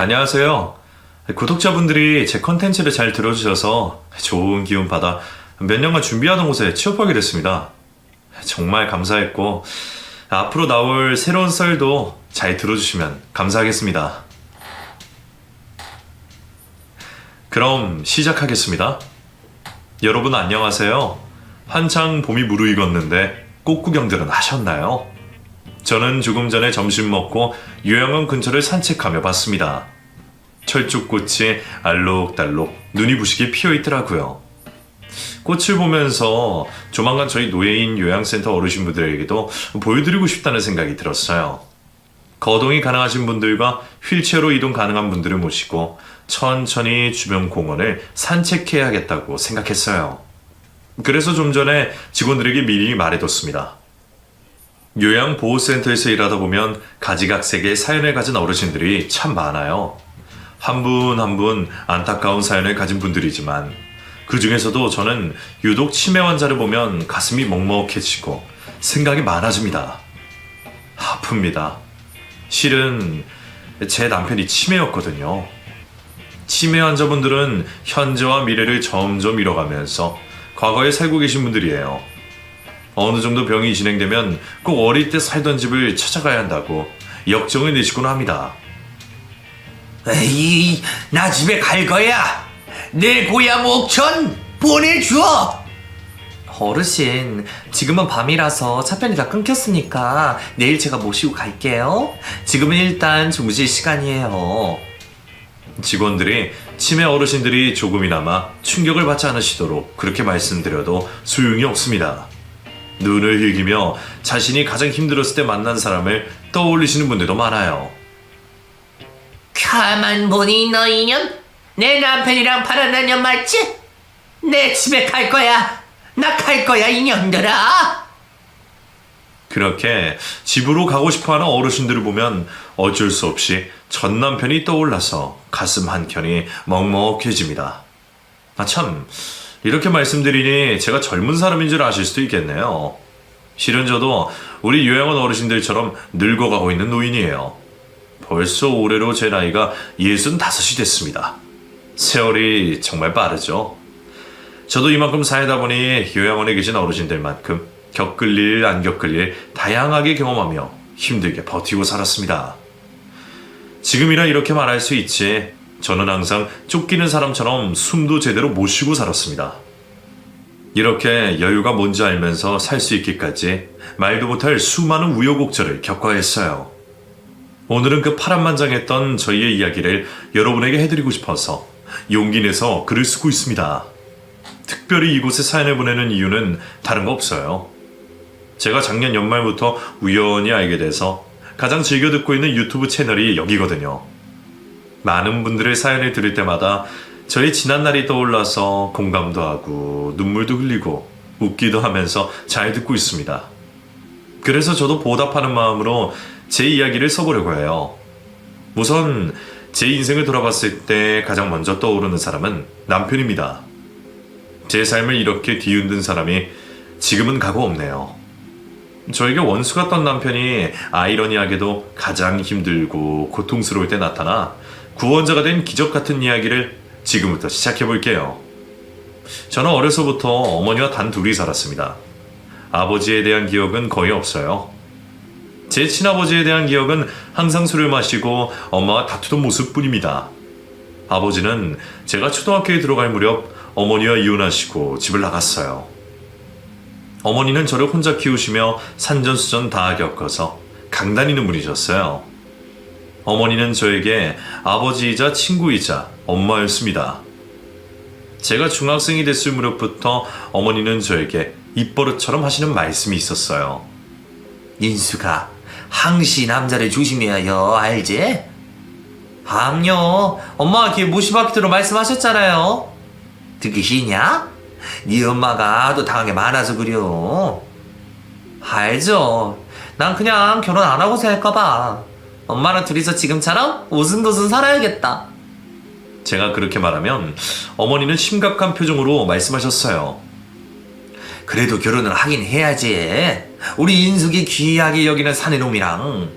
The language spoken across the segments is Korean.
안녕하세요. 구독자분들이 제 컨텐츠를 잘 들어주셔서 좋은 기운 받아 몇 년간 준비하던 곳에 취업하게 됐습니다. 정말 감사했고, 앞으로 나올 새로운 썰도 잘 들어주시면 감사하겠습니다. 그럼 시작하겠습니다. 여러분 안녕하세요. 한창 봄이 무르익었는데 꽃구경들은 하셨나요? 저는 조금 전에 점심 먹고 요양원 근처를 산책하며 봤습니다. 철쭉꽃이 알록달록 눈이 부시게 피어있더라고요. 꽃을 보면서 조만간 저희 노예인 요양센터 어르신분들에게도 보여드리고 싶다는 생각이 들었어요. 거동이 가능하신 분들과 휠체어로 이동 가능한 분들을 모시고 천천히 주변 공원을 산책해야겠다고 생각했어요. 그래서 좀 전에 직원들에게 미리 말해뒀습니다. 요양보호센터에서 일하다 보면 가지각색의 사연을 가진 어르신들이 참 많아요. 한 분 한 분 안타까운 사연을 가진 분들이지만 그 중에서도 저는 유독 치매 환자를 보면 가슴이 먹먹해지고 생각이 많아집니다. 아픕니다. 실은 제 남편이 치매였거든요. 치매 환자분들은 현재와 미래를 점점 잃어가면서 과거에 살고 계신 분들이에요. 어느 정도 병이 진행되면 꼭 어릴 때 살던 집을 찾아가야 한다고 역정을 내시곤 합니다. 에이, 나 집에 갈 거야. 내 고향 옥천 보내줘. 어르신, 지금은 밤이라서 차편이 다 끊겼으니까 내일 제가 모시고 갈게요. 지금은 일단 주무실 시간이에요. 직원들이 치매 어르신들이 조금이나마 충격을 받지 않으시도록 그렇게 말씀드려도 소용이 없습니다. 눈을 흘기며 자신이 가장 힘들었을 때 만난 사람을 떠올리시는 분들도 많아요. 가만 보니 너 인연? 내 남편이랑 바라는 년 맞지? 내 집에 갈 거야. 나 갈 거야 인연들아. 그렇게 집으로 가고 싶어하는 어르신들을 보면 어쩔 수 없이 전 남편이 떠올라서 가슴 한켠이 먹먹해집니다. 참, 이렇게 말씀드리니 제가 젊은 사람인 줄 아실 수도 있겠네요. 실은 저도 우리 요양원 어르신들처럼 늙어가고 있는 노인이에요. 벌써 올해로 제 나이가 65이 됐습니다. 세월이 정말 빠르죠. 저도 이만큼 살다 보니 요양원에 계신 어르신들만큼 겪을 일 안 겪을 일 다양하게 경험하며 힘들게 버티고 살았습니다. 지금이라 이렇게 말할 수 있지, 저는 항상 쫓기는 사람처럼 숨도 제대로 못 쉬고 살았습니다. 이렇게 여유가 뭔지 알면서 살 수 있기까지 말도 못할 수많은 우여곡절을 겪어야 했어요. 오늘은 그 파란만장했던 저희의 이야기를 여러분에게 해드리고 싶어서 용기 내서 글을 쓰고 있습니다. 특별히 이곳에 사연을 보내는 이유는 다른 거 없어요. 제가 작년 연말부터 우연히 알게 돼서 가장 즐겨 듣고 있는 유튜브 채널이 여기거든요. 많은 분들의 사연을 들을 때마다 저의 지난날이 떠올라서 공감도 하고 눈물도 흘리고 웃기도 하면서 잘 듣고 있습니다. 그래서 저도 보답하는 마음으로 제 이야기를 써보려고 해요. 우선 제 인생을 돌아봤을 때 가장 먼저 떠오르는 사람은 남편입니다. 제 삶을 이렇게 뒤흔든 사람이 지금은 가고 없네요. 저에게 원수 같던 남편이 아이러니하게도 가장 힘들고 고통스러울 때 나타나 구원자가 된 기적 같은 이야기를 지금부터 시작해 볼게요. 저는 어려서부터 어머니와 단 둘이 살았습니다. 아버지에 대한 기억은 거의 없어요. 제 친아버지에 대한 기억은 항상 술을 마시고 엄마와 다투던 모습뿐입니다. 아버지는 제가 초등학교에 들어갈 무렵 어머니와 이혼하시고 집을 나갔어요. 어머니는 저를 혼자 키우시며 산전수전 다 겪어서 강다니는 분이셨어요. 어머니는 저에게 아버지이자 친구이자 엄마였습니다. 제가 중학생이 됐을 무렵부터 어머니는 저에게 입버릇처럼 하시는 말씀이 있었어요. 인수가 항시 남자를 조심해야 해요. 알지? 암요, 엄마가 길 무시박히도록 말씀하셨잖아요. 듣기 싫냐? 네 엄마가 하도 당한 게 많아서 그려. 알죠. 난 그냥 결혼 안 하고 살까봐. 엄마랑 둘이서 지금처럼 오순도순 살아야겠다. 제가 그렇게 말하면 어머니는 심각한 표정으로 말씀하셨어요. 그래도 결혼을 하긴 해야지. 우리 인숙이 귀하게 여기는 사내놈이랑.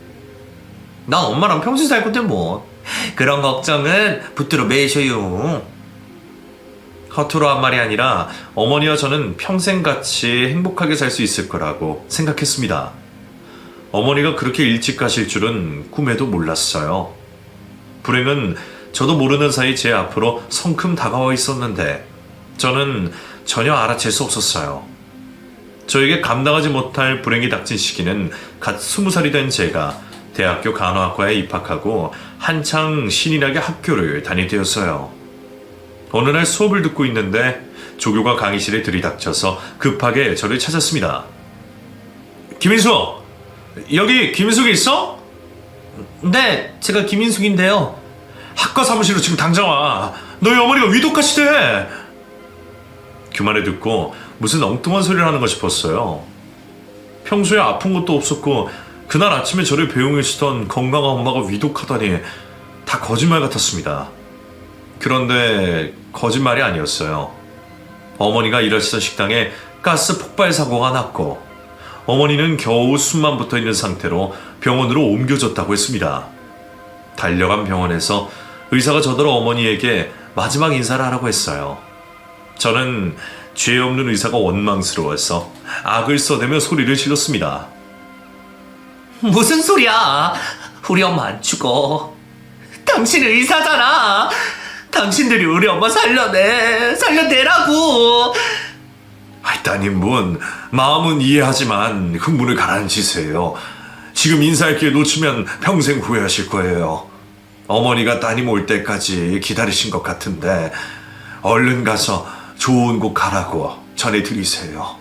난 엄마랑 평생 살 건데 뭐. 그런 걱정은 붙들어 매셔요. 허투루 한 말이 아니라 어머니와 저는 평생 같이 행복하게 살 수 있을 거라고 생각했습니다. 어머니가 그렇게 일찍 가실 줄은 꿈에도 몰랐어요. 불행은 저도 모르는 사이 제 앞으로 성큼 다가와 있었는데 저는 전혀 알아챌 수 없었어요. 저에게 감당하지 못할 불행이 닥친 시기는 갓 20살이 된 제가 대학교 간호학과에 입학하고 한창 신이 나게 학교를 다닐 때였어요. 어느 날 수업을 듣고 있는데 조교가 강의실에 들이닥쳐서 급하게 저를 찾았습니다. 김인숙! 여기 김인숙이 있어? 네, 제가 김인숙인데요. 학과 사무실로 지금 당장 와. 너희 어머니가 위독하시대. 그 말을 듣고 무슨 엉뚱한 소리를 하는 가 싶었어요. 평소에 아픈 것도 없었고 그날 아침에 저를 배웅해주던 건강한 엄마가 위독하다니 다 거짓말 같았습니다. 그런데 거짓말이 아니었어요. 어머니가 일하시던 식당에 가스 폭발 사고가 났고 어머니는 겨우 숨만 붙어있는 상태로 병원으로 옮겨졌다고 했습니다. 달려간 병원에서 의사가 저더러 어머니에게 마지막 인사를 하라고 했어요. 저는 죄 없는 의사가 원망스러워서 악을 써대며 소리를 질렀습니다. 무슨 소리야? 우리 엄마 안 죽어. 당신 의사잖아. 당신들이 우리 엄마 살려내라고. 따님 분, 마음은 이해하지만 흥분을 가라앉히세요. 지금 인사할 기회 놓치면 평생 후회하실 거예요. 어머니가 따님 올 때까지 기다리신 것 같은데 얼른 가서 좋은 곳 가라고 전해드리세요.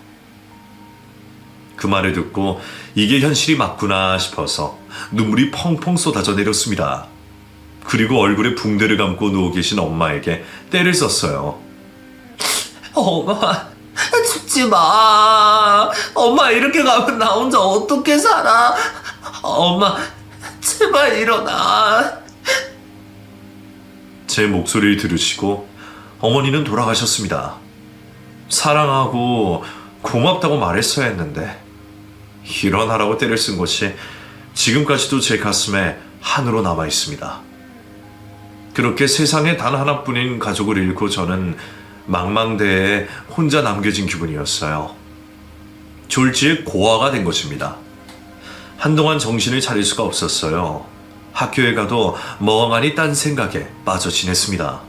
그 말을 듣고 이게 현실이 맞구나 싶어서 눈물이 펑펑 쏟아져 내렸습니다. 그리고 얼굴에 붕대를 감고 누워 계신 엄마에게 떼를 썼어요. 엄마, 죽지 마. 엄마 이렇게 가면 나 혼자 어떻게 살아? 엄마, 제발 일어나. 제 목소리를 들으시고 어머니는 돌아가셨습니다. 사랑하고 고맙다고 말했어야 했는데 일어나라고 때를 쓴 것이 지금까지도 제 가슴에 한으로 남아 있습니다. 그렇게 세상에 단 하나뿐인 가족을 잃고 저는 망망대해에 혼자 남겨진 기분이었어요. 졸지에 고아가 된 것입니다. 한동안 정신을 차릴 수가 없었어요. 학교에 가도 멍하니 딴 생각에 빠져 지냈습니다.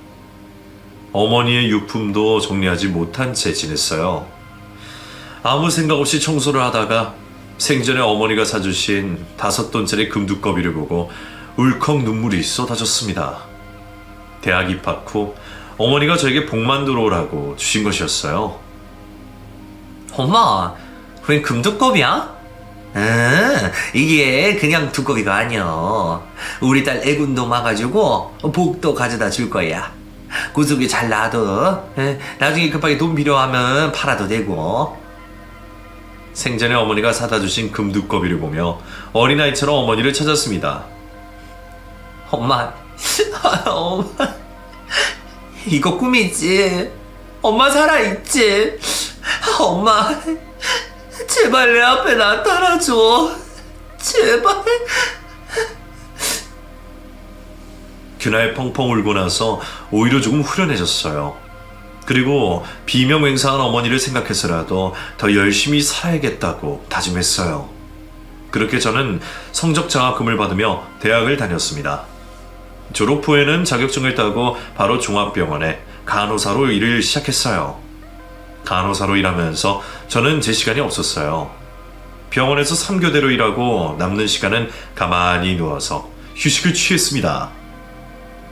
어머니의 유품도 정리하지 못한 채 지냈어요. 아무 생각 없이 청소를 하다가 생전에 어머니가 사주신 5돈짜리 금두꺼비를 보고 울컥 눈물이 쏟아졌습니다. 대학 입학 후 어머니가 저에게 복만 들어오라고 주신 것이었어요. 엄마, 웬 금두꺼비야? 이게 그냥 두꺼비가 아니야. 우리 딸 애군도 마가지고 복도 가져다 줄 거야. 구석이 잘 놔둬. 나중에 급하게 돈 필요하면 팔아도 되고. 생전에 어머니가 사다 주신 금두꺼비를 보며 어린아이처럼 어머니를 찾았습니다. 엄마, 엄마, 이거 꿈이지. 엄마 살아있지. 엄마, 제발 내 앞에 나타나줘. 제발. 그날 펑펑 울고 나서 오히려 조금 후련해졌어요. 그리고 비명맹상한 어머니를 생각해서라도 더 열심히 살아야겠다고 다짐했어요. 그렇게 저는 성적 장학금을 받으며 대학을 다녔습니다. 졸업 후에는 자격증을 따고 바로 종합병원에 간호사로 일을 시작했어요. 간호사로 일하면서 저는 제 시간이 없었어요. 병원에서 3교대로 일하고 남는 시간은 가만히 누워서 휴식을 취했습니다.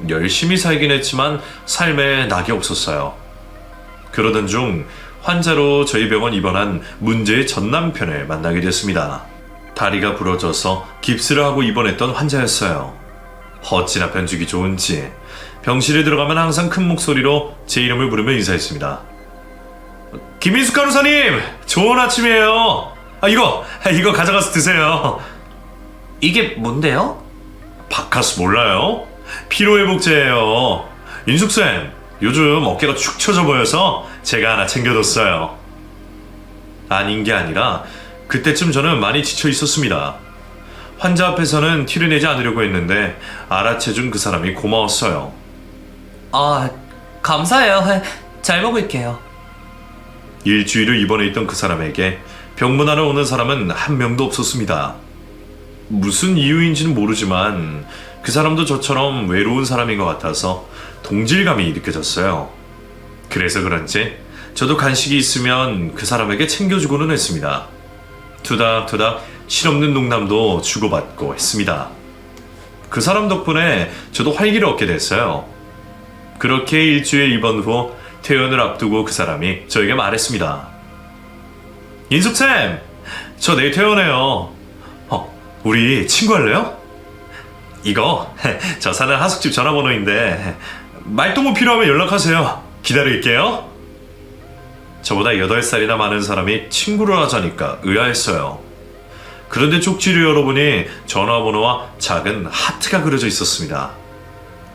열심히 살긴 했지만 삶에 낙이 없었어요. 그러던 중 환자로 저희 병원 입원한 문제의 전 남편을 만나게 됐습니다. 다리가 부러져서 깁스를 하고 입원했던 환자였어요. 어찌나 변죽이 좋은지 병실에 들어가면 항상 큰 목소리로 제 이름을 부르며 인사했습니다. 김인숙 간호사님! 좋은 아침이에요. 이거 가져가서 드세요. 이게 뭔데요? 바카스 몰라요? 피로회복제예요. 인숙쌤, 요즘 어깨가 축 처져 보여서 제가 하나 챙겨뒀어요. 아닌 게 아니라 그때쯤 저는 많이 지쳐 있었습니다. 환자 앞에서는 티를 내지 않으려고 했는데 알아채준 그 사람이 고마웠어요. 아, 감사해요. 잘 먹을게요. 일주일을 입원해 있던 그 사람에게 병문안을 오는 사람은 한 명도 없었습니다. 무슨 이유인지는 모르지만 그 사람도 저처럼 외로운 사람인 것 같아서 동질감이 느껴졌어요. 그래서 그런지 저도 간식이 있으면 그 사람에게 챙겨주고는 했습니다. 투닥투닥 실없는 농담도 주고받고 했습니다. 그 사람 덕분에 저도 활기를 얻게 됐어요. 그렇게 일주일 입원 후 퇴원을 앞두고 그 사람이 저에게 말했습니다. 인숙쌤, 저 내일 퇴원해요. 우리 친구 할래요? 이거 저 사는 하숙집 전화번호인데 말동무 필요하면 연락하세요. 기다릴게요. 저보다 8살이나 많은 사람이 친구를 하자니까 의아했어요. 그런데 쪽지를 열어보니 전화번호와 작은 하트가 그려져 있었습니다.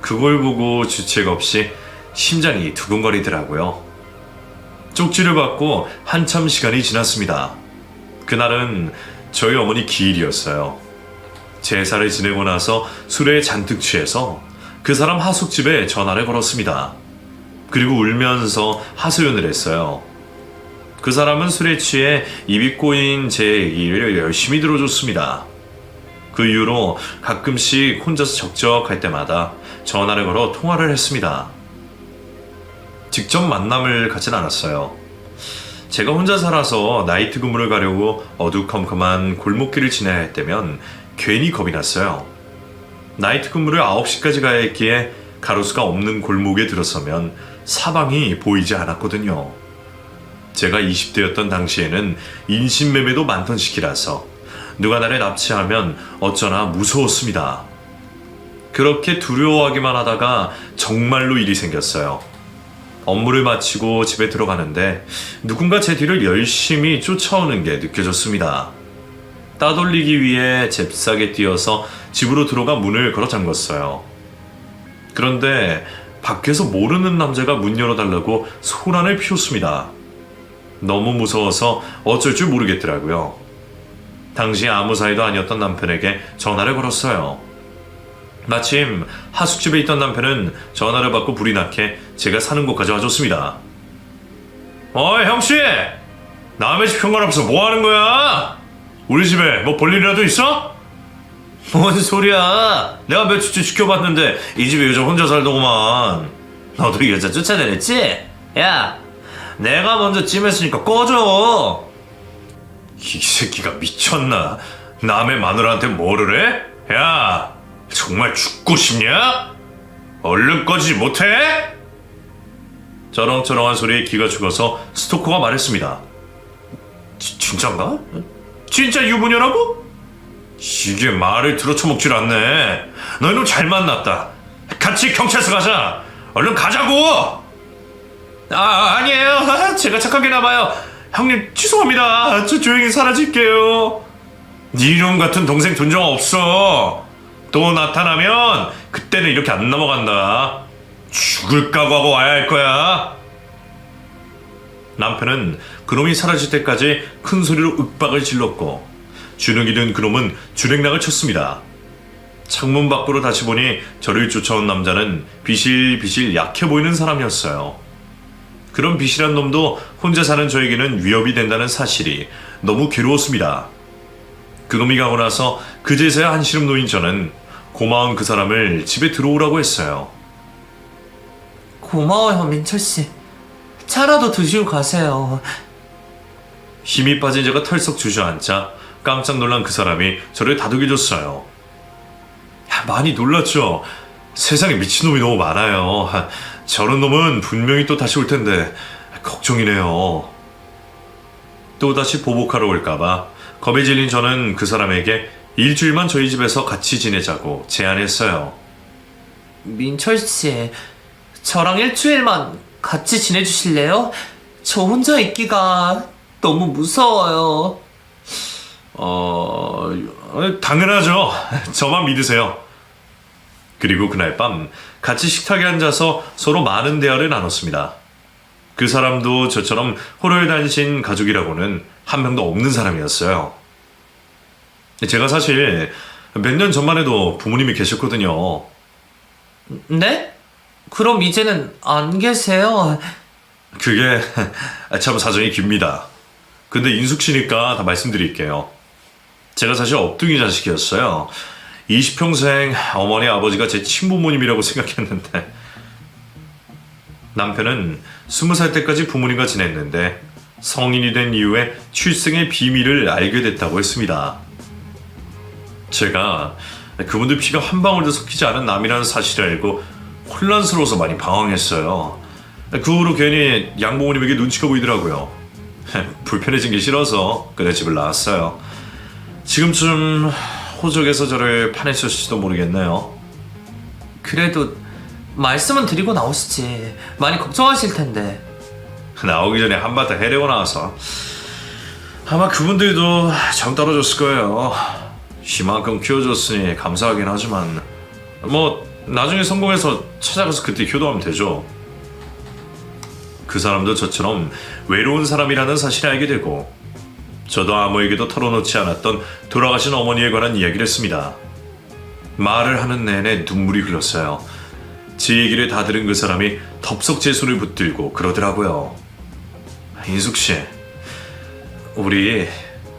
그걸 보고 주책 없이 심장이 두근거리더라고요. 쪽지를 받고 한참 시간이 지났습니다. 그날은 저희 어머니 기일이었어요. 제사를 지내고 나서 술에 잔뜩 취해서 그 사람 하숙집에 전화를 걸었습니다. 그리고 울면서 하소연을 했어요. 그 사람은 술에 취해 입이 꼬인 제 얘기를 열심히 들어줬습니다. 그 이후로 가끔씩 혼자서 적적할 때마다 전화를 걸어 통화를 했습니다. 직접 만남을 갖진 않았어요. 제가 혼자 살아서 나이트 근무를 가려고 어두컴컴한 골목길을 지나야 할 때면 괜히 겁이 났어요. 나이트 근무를 9시까지 가야 했기에 가로수가 없는 골목에 들어서면 사방이 보이지 않았거든요. 제가 20대였던 당시에는 인신매매도 많던 시기라서 누가 나를 납치하면 어쩌나 무서웠습니다. 그렇게 두려워하기만 하다가 정말로 일이 생겼어요. 업무를 마치고 집에 들어가는데 누군가 제 뒤를 열심히 쫓아오는 게 느껴졌습니다. 따돌리기 위해 잽싸게 뛰어서 집으로 들어가 문을 걸어 잠궜어요. 그런데 밖에서 모르는 남자가 문 열어달라고 소란을 피웠습니다. 너무 무서워서 어쩔 줄 모르겠더라고요. 당시 아무 사이도 아니었던 남편에게 전화를 걸었어요. 마침 하숙집에 있던 남편은 전화를 받고 불이 나게 제가 사는 곳까지 와줬습니다. 어이 형씨! 남의 집 현관 앞에서 뭐 하는 거야? 우리 집에 뭐 볼 일이라도 있어? 뭔 소리야? 내가 며칠째 지켜봤는데 이 집에 여자 혼자 살더구만. 너도 이 여자 쫓아내랬지? 야, 내가 먼저 찜했으니까 꺼져. 이 새끼가 미쳤나? 남의 마누라한테 뭐를 해? 야, 정말 죽고 싶냐? 얼른 꺼지지 못해? 저렁저렁한 소리에 귀가 죽어서 스토커가 말했습니다. 진짠가? 진짜 유부녀라고? 이게 말을 들어쳐먹질 않네. 너희는 잘 만났다. 같이 경찰서 가자. 얼른 가자고. 아니에요. 제가 착하게 나봐요. 형님 죄송합니다. 저 조용히 사라질게요. 니놈 같은 동생 둔 적 없어. 또 나타나면 그때는 이렇게 안 넘어간다. 죽을 각오하고 와야 할 거야. 남편은 그놈이 사라질 때까지 큰 소리로 윽박을 질렀고 주눅이 든 그놈은 주랭랑을 쳤습니다. 창문 밖으로 다시 보니 저를 쫓아온 남자는 비실비실 약해 보이는 사람이었어요. 그런 비실한 놈도 혼자 사는 저에게는 위협이 된다는 사실이 너무 괴로웠습니다. 그놈이 가고 나서 그제서야 한시름 놓인 저는 고마운 그 사람을 집에 들어오라고 했어요. 고마워요, 민철씨. 차라도 드시고 가세요. 힘이 빠진 제가 털썩 주저앉자 깜짝 놀란 그 사람이 저를 다독여줬어요. 많이 놀랐죠? 세상에 미친놈이 너무 많아요. 저런 놈은 분명히 또 다시 올 텐데 걱정이네요. 또다시 보복하러 올까봐 겁에 질린 저는 그 사람에게 일주일만 저희 집에서 같이 지내자고 제안했어요. 민철씨, 저랑 일주일만 같이 지내주실래요? 저 혼자 있기가 너무 무서워요. 당연하죠. 저만 믿으세요. 그리고 그날 밤 같이 식탁에 앉아서 서로 많은 대화를 나눴습니다. 그 사람도 저처럼 호롤단신 가족이라고는 한 명도 없는 사람이었어요. 제가 사실 몇 년 전만 해도 부모님이 계셨거든요. 네? 그럼 이제는 안 계세요? 그게 참 사정이 깁니다. 근데 인숙 씨니까 다 말씀드릴게요. 제가 사실 엎둥이 자식이었어요. 20평생 어머니 아버지가 제 친부모님이라고 생각했는데 남편은 20살 때까지 부모님과 지냈는데 성인이 된 이후에 출생의 비밀을 알게 됐다고 했습니다. 제가 그분들 피가 한 방울도 섞이지 않은 남이라는 사실을 알고 혼란스러워서 많이 방황했어요. 그 후로 괜히 양부모님에게 눈치가 보이더라고요. 불편해진 게 싫어서 그래 집을 나왔어요. 지금쯤 호적에서 저를 파냈을지도 모르겠네요. 그래도 말씀은 드리고 나오시지. 많이 걱정하실 텐데. 나오기 전에 한바탕 해내고 나와서 아마 그분들도 정 떨어졌을 거예요. 이만큼 키워줬으니 감사하긴 하지만 뭐 나중에 성공해서 찾아가서 그때 효도하면 되죠. 그 사람도 저처럼 외로운 사람이라는 사실을 알게 되고 저도 아무에게도 털어놓지 않았던 돌아가신 어머니에 관한 이야기를 했습니다. 말을 하는 내내 눈물이 흘렀어요. 제 얘기를 다 들은 그 사람이 덥석 제 손을 붙들고 그러더라고요. 인숙씨, 우리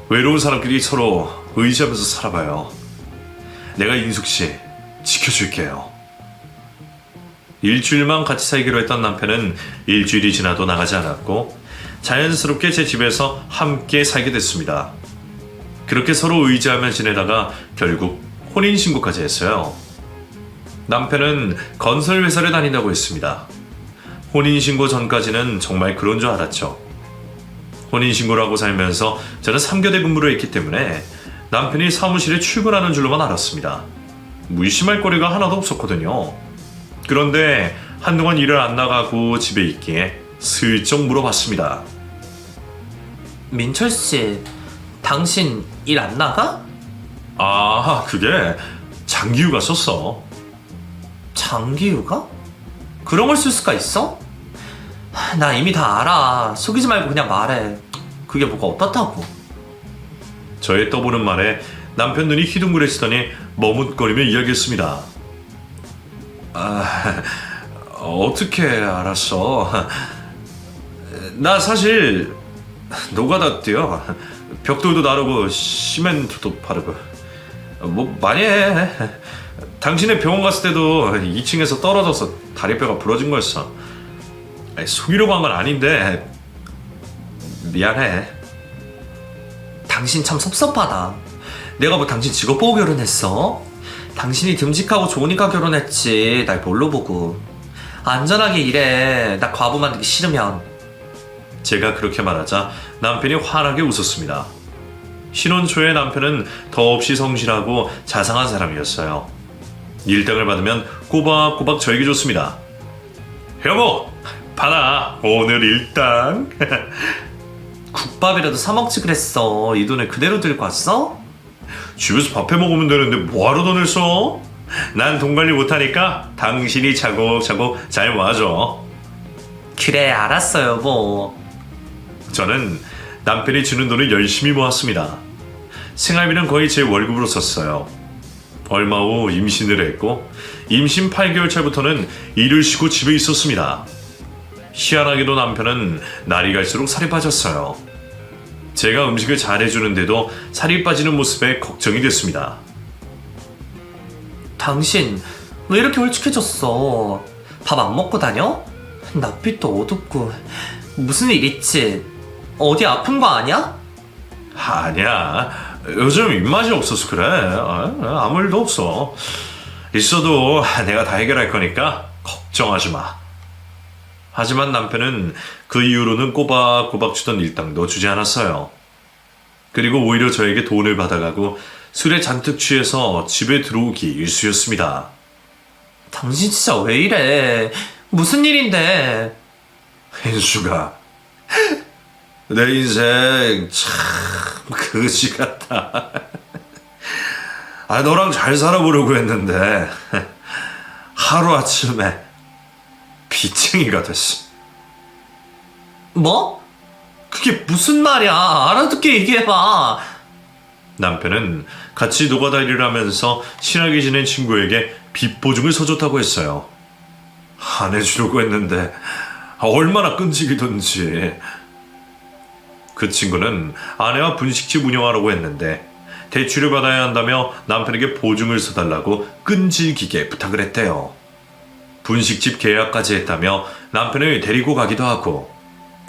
외로운 사람끼리 서로 의지하면서 살아봐요. 내가 인숙씨 지켜줄게요. 일주일만 같이 살기로 했던 남편은 일주일이 지나도 나가지 않았고 자연스럽게 제 집에서 함께 살게 됐습니다. 그렇게 서로 의지하며 지내다가 결국 혼인신고까지 했어요. 남편은 건설회사를 다닌다고 했습니다. 혼인신고 전까지는 정말 그런 줄 알았죠. 혼인신고를 하고 살면서 저는 3교대 근무를 했기 때문에 남편이 사무실에 출근하는 줄로만 알았습니다. 무의심할 거리가 하나도 없었거든요. 그런데 한동안 일을 안 나가고 집에 있기에 슬쩍 물어봤습니다. 민철 씨, 당신 일 안 나가? 아, 그게 장기휴가 썼어. 장기휴가? 그런 걸 쓸 수가 있어? 나 이미 다 알아. 속이지 말고 그냥 말해. 그게 뭐가 어떻다고. 저의 떠보는 말에 남편 눈이 휘둥그레지더니 머뭇거리며 이야기했습니다. 아, 어떻게 알았어? 나 사실 노가다 뛰어. 벽돌도 나르고 시멘트도 바르고 뭐 많이 해. 당신의 병원 갔을 때도 2층에서 떨어져서 다리뼈가 부러진 거였어. 아니, 속이려고 한 건 아닌데 미안해. 당신 참 섭섭하다. 내가 뭐 당신 직업 보고 결혼했어? 당신이 듬직하고 좋으니까 결혼했지. 날 뭘로 보고. 안전하게 일해. 나 과부 만들기 싫으면. 제가 그렇게 말하자 남편이 환하게 웃었습니다. 신혼 초에 남편은 더없이 성실하고 자상한 사람이었어요. 일당을 받으면 꼬박꼬박 저에게 줬습니다. 여보, 받아. 오늘 일당. 국밥이라도 사 먹지 그랬어. 이 돈을 그대로 들고 왔어? 집에서 밥해 먹으면 되는데 뭐하러 돈을 써? 난 돈 관리 못하니까 당신이 차곡차곡 잘 모아줘. 그래, 알았어 여보. 저는 남편이 주는 돈을 열심히 모았습니다. 생활비는 거의 제 월급으로 썼어요. 얼마 후 임신을 했고 임신 8개월 차부터는 일을 쉬고 집에 있었습니다. 희한하게도 남편은 날이 갈수록 살이 빠졌어요. 제가 음식을 잘해주는데도 살이 빠지는 모습에 걱정이 됐습니다. 당신 왜 이렇게 홀쭉해졌어? 밥 안 먹고 다녀? 낯빛도 어둡고. 무슨 일 있지? 어디 아픈 거 아니야? 아니야. 요즘 입맛이 없어서 그래. 아무 일도 없어. 있어도 내가 다 해결할 거니까 걱정하지 마. 하지만 남편은 그 이후로는 꼬박꼬박 주던 일당도 주지 않았어요. 그리고 오히려 저에게 돈을 받아가고 술에 잔뜩 취해서 집에 들어오기 일쑤였습니다. 당신 진짜 왜 이래? 무슨 일인데? 혜수가 내 인생 참 그지 같다. 너랑 잘 살아보려고 했는데 하루아침에 빚쟁이가 됐어. 뭐? 그게 무슨 말이야? 알아듣게 얘기해봐. 남편은 같이 노가다리를 하면서 친하게 지낸 친구에게 빚 보증을 서줬다고 했어요. 안 해주려고 했는데 얼마나 끈질기던지. 그 친구는 아내와 분식집 운영하라고 했는데 대출을 받아야 한다며 남편에게 보증을 서달라고 끈질기게 부탁을 했대요. 분식집 계약까지 했다며 남편을 데리고 가기도 하고,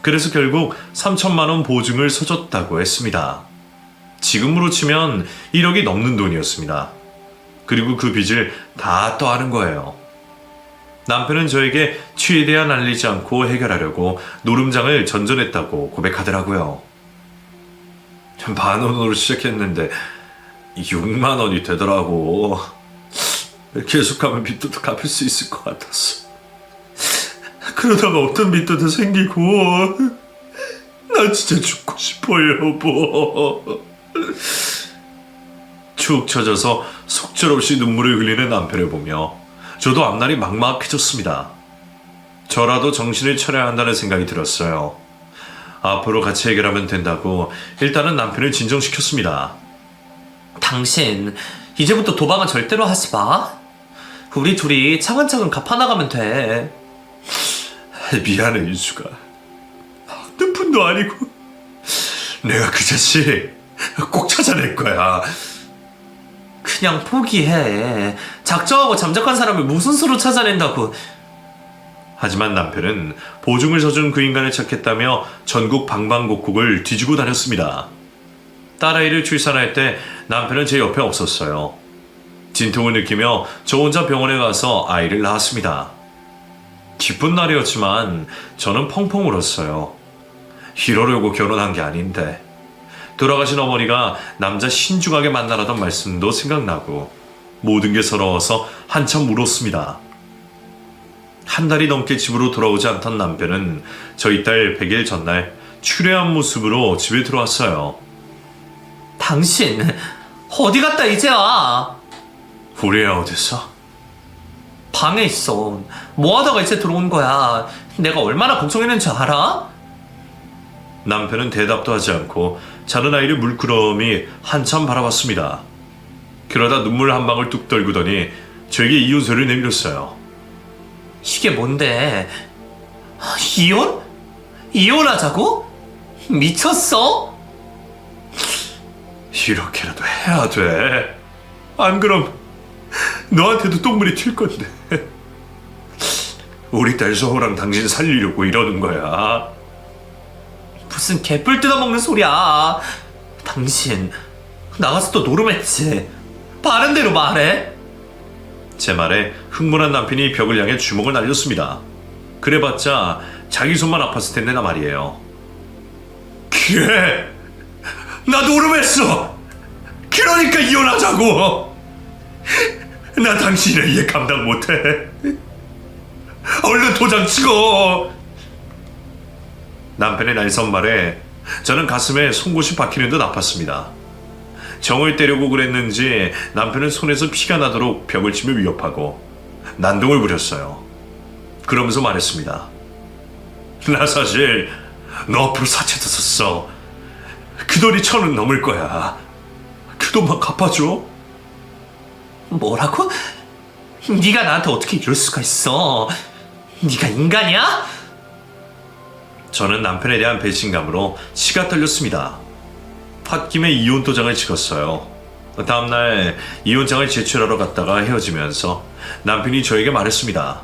그래서 결국 3천만 원 보증을 서줬다고 했습니다. 지금으로 치면 1억이 넘는 돈이었습니다. 그리고 그 빚을 다 떠안은 거예요. 남편은 저에게 최대한 알리지 않고 해결하려고 노름장을 전전했다고 고백하더라고요. 만 원으로 시작했는데 6만 원이 되더라고. 계속하면 빚도 갚을 수 있을 것 같았어. 그러다가 없던 빚도 더 생기고, 나 진짜 죽고 싶어요, 여보. 축 처져서 속절없이 눈물을 흘리는 남편을 보며 저도 앞날이 막막해졌습니다. 저라도 정신을 차려야 한다는 생각이 들었어요. 앞으로 같이 해결하면 된다고 일단은 남편을 진정시켰습니다. 당신, 이제부터 도박은 절대로 하지 마. 우리 둘이 차근차근 갚아나가면 돼. 미안해, 윤수가. 내 푼도 아니고 내가 그 자식 꼭 찾아낼 거야. 그냥 포기해. 작정하고 잠적한 사람을 무슨 수로 찾아낸다고. 하지만 남편은 보증을 서준 그 인간을 찾겠다며 전국 방방곡곡을 뒤지고 다녔습니다. 딸아이를 출산할 때 남편은 제 옆에 없었어요. 진통을 느끼며 저 혼자 병원에 가서 아이를 낳았습니다. 기쁜 날이었지만 저는 펑펑 울었어요. 이러려고 결혼한 게 아닌데. 돌아가신 어머니가 남자 신중하게 만나라던 말씀도 생각나고 모든 게 서러워서 한참 울었습니다. 한 달이 넘게 집으로 돌아오지 않던 남편은 저희 딸 100일 전날 추레한 모습으로 집에 들어왔어요. 당신, 어디 갔다 이제 와? 우리 애 어딨어? 방에 있어. 뭐 하다가 이제 들어온 거야. 내가 얼마나 걱정했는지 알아? 남편은 대답도 하지 않고 자는 아이를 물끄러미 한참 바라봤습니다. 그러다 눈물 한 방울 뚝 떨구더니 저에게 이혼서를 내밀었어요. 이게 뭔데? 이혼? 이혼하자고? 미쳤어? 이렇게라도 해야 돼. 안 그럼 너한테도 똥물이 튈 건데. 우리 딸 서호랑 당신 살리려고 이러는 거야. 무슨 개뿔 뜯어먹는 소리야. 당신 나가서 또 노름했지. 바른 대로 말해. 제 말에 흥분한 남편이 벽을 향해 주먹을 날렸습니다. 그래봤자 자기 손만 아팠을 텐데 나 말이에요. 그래, 나 노름했어. 그러니까 이혼하자고. 나 당신의 이해 감당 못해. 얼른 도장 찍어. 남편의 날선 말에 저는 가슴에 송곳이 박히는 듯 아팠습니다. 정을 때려고 그랬는지 남편은 손에서 피가 나도록 벽을 치며 위협하고 난동을 부렸어요. 그러면서 말했습니다. 나 사실 너 앞으로 사채도 썼어. 그 돈이 1,000원 넘을 거야. 그 돈만 갚아줘. 뭐라고? 네가 나한테 어떻게 이럴 수가 있어? 네가 인간이야? 저는 남편에 대한 배신감으로 치가 떨렸습니다. 홧김에 이혼 도장을 찍었어요. 다음날 이혼장을 제출하러 갔다가 헤어지면서 남편이 저에게 말했습니다.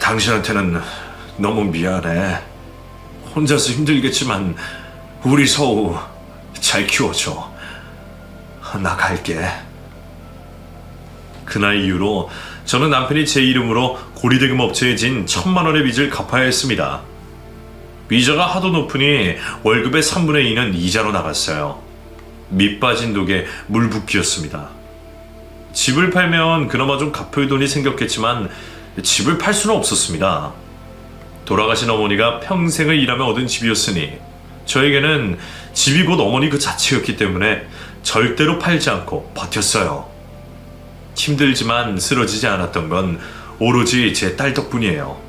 당신한테는 너무 미안해. 혼자서 힘들겠지만 우리 서우 잘 키워줘. 나 갈게. 그날 이후로 저는 남편이 제 이름으로 고리대금 업체에 진 1,000만 원의 빚을 갚아야 했습니다. 이자가 하도 높으니 월급의 3분의 2는 이자로 나갔어요. 밑 빠진 독에 물 붓기였습니다. 집을 팔면 그나마 좀 갚을 돈이 생겼겠지만 집을 팔 수는 없었습니다. 돌아가신 어머니가 평생을 일하며 얻은 집이었으니 저에게는 집이 곧 어머니 그 자체였기 때문에 절대로 팔지 않고 버텼어요. 힘들지만 쓰러지지 않았던 건 오로지 제 딸 덕분이에요.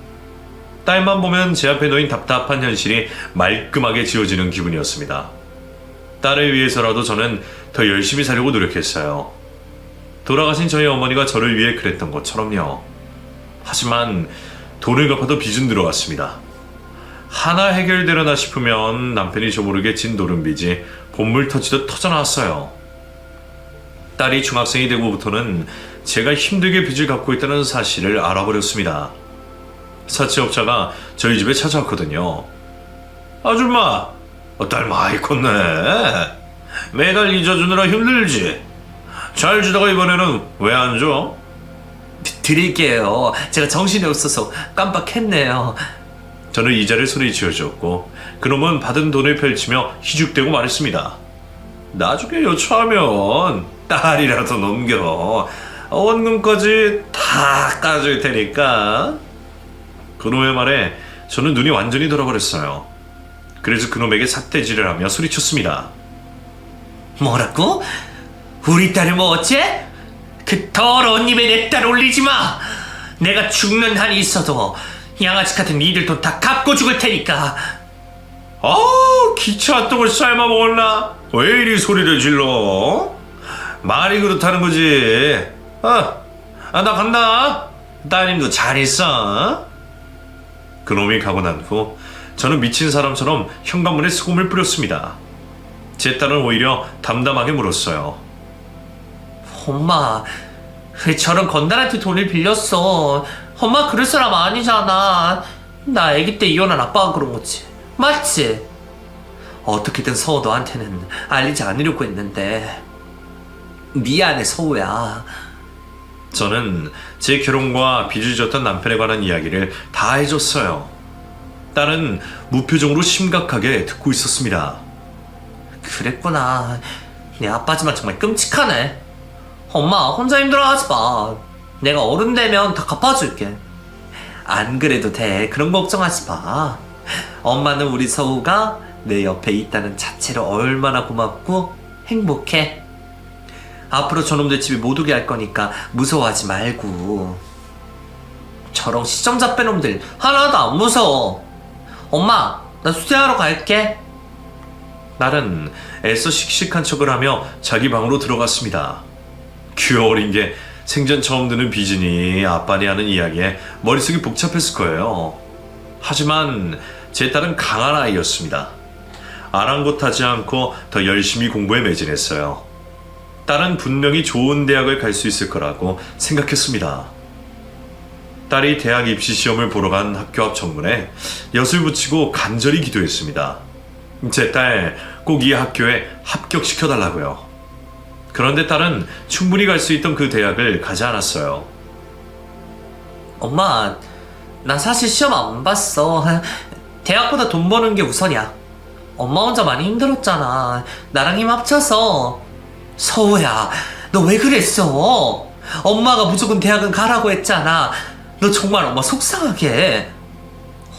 딸만 보면 제 앞에 놓인 답답한 현실이 말끔하게 지워지는 기분이었습니다. 딸을 위해서라도 저는 더 열심히 살려고 노력했어요. 돌아가신 저희 어머니가 저를 위해 그랬던 것처럼요. 하지만 돈을 갚아도 빚은 늘어갔습니다. 하나 해결되려나 싶으면 남편이 저 모르게 진 노름빚이 본물 터지듯 터져나왔어요. 딸이 중학생이 되고부터는 제가 힘들게 빚을 갚고 있다는 사실을 알아버렸습니다. 사채업자가 저희 집에 찾아왔거든요. 아줌마, 딸 많이 컸네. 매달 잊어주느라 힘들지. 잘 주다가 이번에는 왜 안 줘? 드릴게요. 제가 정신이 없어서 깜빡했네요. 저는 이자를 손에 쥐어줬고 그놈은 받은 돈을 펼치며 희죽대고 말했습니다. 나중에 요청하면 딸이라도 넘겨. 원금까지 다 까줄 테니까. 그놈의 말에 저는 눈이 완전히 돌아버렸어요. 그래서 그놈에게 삿대질을 하며 소리쳤습니다. 뭐라고? 우리 딸을 뭐 어째? 그 더러운 입에 내 딸 올리지 마. 내가 죽는 한이 있어도 양아치 같은 니들 돈 다 갚고 죽을 테니까. 기차 똥을 삶아 먹었나? 왜 이리 소리를 질러? 말이 그렇다는 거지. 나 간다. 따님도 잘 있어. 그놈이 가고 난 후 저는 미친 사람처럼 현관문에 소금을 뿌렸습니다. 제 딸은 오히려 담담하게 물었어요. 엄마, 왜 저런 건달한테 돈을 빌렸어? 엄마 그럴 사람 아니잖아. 나 아기 때 이혼한 아빠가 그런 거지. 맞지? 어떻게든 서우 너한테는 알리지 않으려고 했는데 미안해 서우야. 저는 제 결혼과 빚을 졌던 남편에 관한 이야기를 다 해줬어요. 딸은 무표정으로 심각하게 듣고 있었습니다. 그랬구나. 내 아빠지만 정말 끔찍하네. 엄마 혼자 힘들어하지 마. 내가 어른 되면 다 갚아줄게. 안 그래도 돼. 그런 걱정하지 마. 엄마는 우리 서우가 내 옆에 있다는 자체로 얼마나 고맙고 행복해. 앞으로 저놈들 집에 못 오게 할 거니까 무서워하지 말고. 저런 시정자 빼놈들 하나도 안 무서워. 엄마, 나 수대하러 갈게. 딸은 애써 씩씩한 척을 하며 자기 방으로 들어갔습니다. 귀어어린 게 생전 처음 듣는 비진이 아빠니 하는 이야기에 머릿속이 복잡했을 거예요. 하지만 제 딸은 강한 아이였습니다. 아랑곳하지 않고 더 열심히 공부에 매진했어요. 딸은 분명히 좋은 대학을 갈 수 있을 거라고 생각했습니다. 딸이 대학 입시 시험을 보러 간 학교 앞 정문에 엿을 붙이고 간절히 기도했습니다. 제 딸 꼭 이 학교에 합격시켜달라고요. 그런데 딸은 충분히 갈 수 있던 그 대학을 가지 않았어요. 엄마, 나 사실 시험 안 봤어. 대학보다 돈 버는 게 우선이야. 엄마 혼자 많이 힘들었잖아. 나랑 힘 합쳐서. 서우야, 너 왜 그랬어? 엄마가 무조건 대학은 가라고 했잖아. 너 정말 엄마 속상하게 해.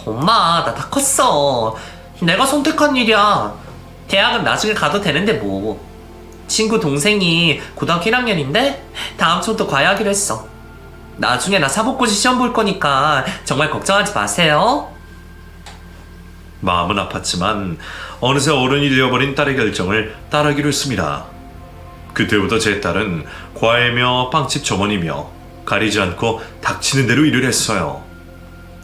엄마, 나 다 컸어. 내가 선택한 일이야. 대학은 나중에 가도 되는데 뭐. 친구 동생이 고등학교 1학년인데 다음 초부터 과외하기로 했어. 나중에 나 사법고시 시험 볼 거니까 정말 걱정하지 마세요. 마음은 아팠지만 어느새 어른이 되어버린 딸의 결정을 따르기로 했습니다. 그때부터 제 딸은 과외며 빵집 점원이며 가리지 않고 닥치는 대로 일을 했어요.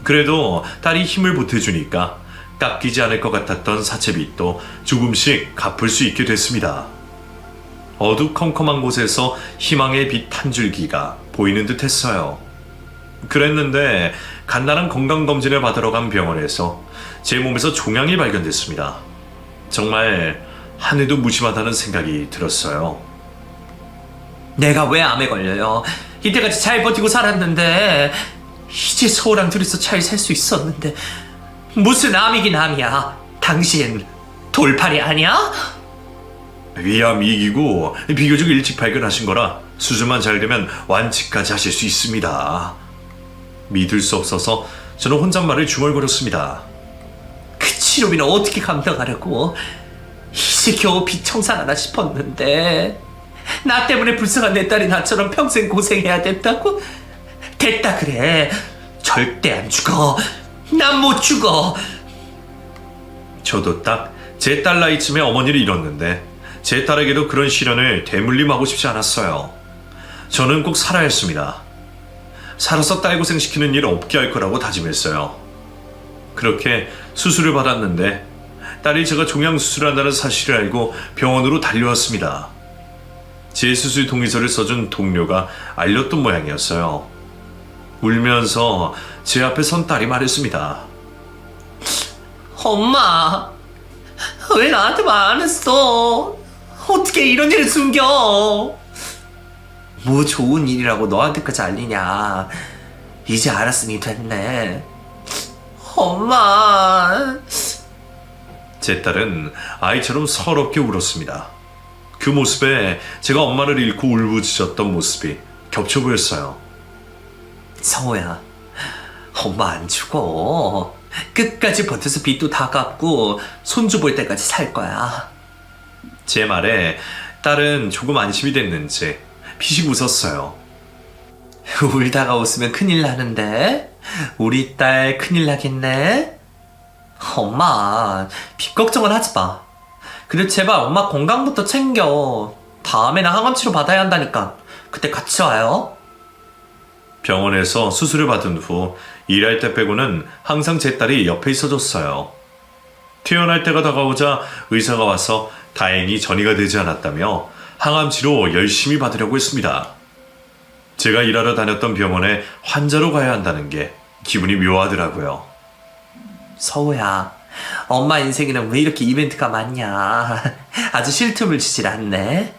그래도 딸이 힘을 보태주니까 깎이지 않을 것 같았던 사채빚도 조금씩 갚을 수 있게 됐습니다. 어두컴컴한 곳에서 희망의 빛 한 줄기가 보이는 듯 했어요. 그랬는데 간단한 건강검진을 받으러 간 병원에서 제 몸에서 종양이 발견됐습니다. 정말 하늘도 무심하다는 생각이 들었어요. 내가 왜 암에 걸려요? 이때까지 잘 버티고 살았는데 이제 서우랑 둘이서 잘 살 수 있었는데 무슨 암이긴 암이야. 당신 돌팔이 아니야? 위암 2기고 비교적 일찍 발견하신 거라 수술만 잘 되면 완치까지 하실 수 있습니다. 믿을 수 없어서 저는 혼잣말을 중얼거렸습니다. 그 치료비는 어떻게 감당하려고? 이제 겨우 빚 청산하나 싶었는데 나 때문에 불쌍한 내 딸이 나처럼 평생 고생해야 된다고? 됐다 그래. 절대 안 죽어. 난 못 죽어. 저도 딱 제 딸 나이쯤에 어머니를 잃었는데 제 딸에게도 그런 시련을 대물림하고 싶지 않았어요. 저는 꼭 살아야 했습니다. 살아서 딸 고생시키는 일 없게 할 거라고 다짐했어요. 그렇게 수술을 받았는데 딸이 제가 종양수술한다는 사실을 알고 병원으로 달려왔습니다. 제 수술 동의서를 써준 동료가 알렸던 모양이었어요. 울면서 제 앞에 선 딸이 말했습니다. 엄마, 왜 나한테 말 안 했어? 어떻게 이런 일을 숨겨? 뭐 좋은 일이라고 너한테까지 알리냐. 이제 알았으니 됐네. 엄마. 제 딸은 아이처럼 서럽게 울었습니다. 그 모습에 제가 엄마를 잃고 울부짖었던 모습이 겹쳐 보였어요. 성호야, 엄마 안 죽어. 끝까지 버텨서 빚도 다 갚고 손주 볼 때까지 살 거야. 제 말에 딸은 조금 안심이 됐는지 피식 웃었어요. 울다가 웃으면 큰일 나는데? 우리 딸 큰일 나겠네? 엄마, 빚 걱정은 하지 마. 그리고 제발 엄마 건강부터 챙겨. 다음에는 항암치료 받아야 한다니까. 그때 같이 와요. 병원에서 수술을 받은 후 일할 때 빼고는 항상 제 딸이 옆에 있어줬어요. 퇴원할 때가 다가오자 의사가 와서 다행히 전이가 되지 않았다며 항암치료 열심히 받으려고 했습니다. 제가 일하러 다녔던 병원에 환자로 가야 한다는 게 기분이 묘하더라고요. 서우야, 엄마 인생에는 왜 이렇게 이벤트가 많냐. 아주 쉴 틈을 주질 않네.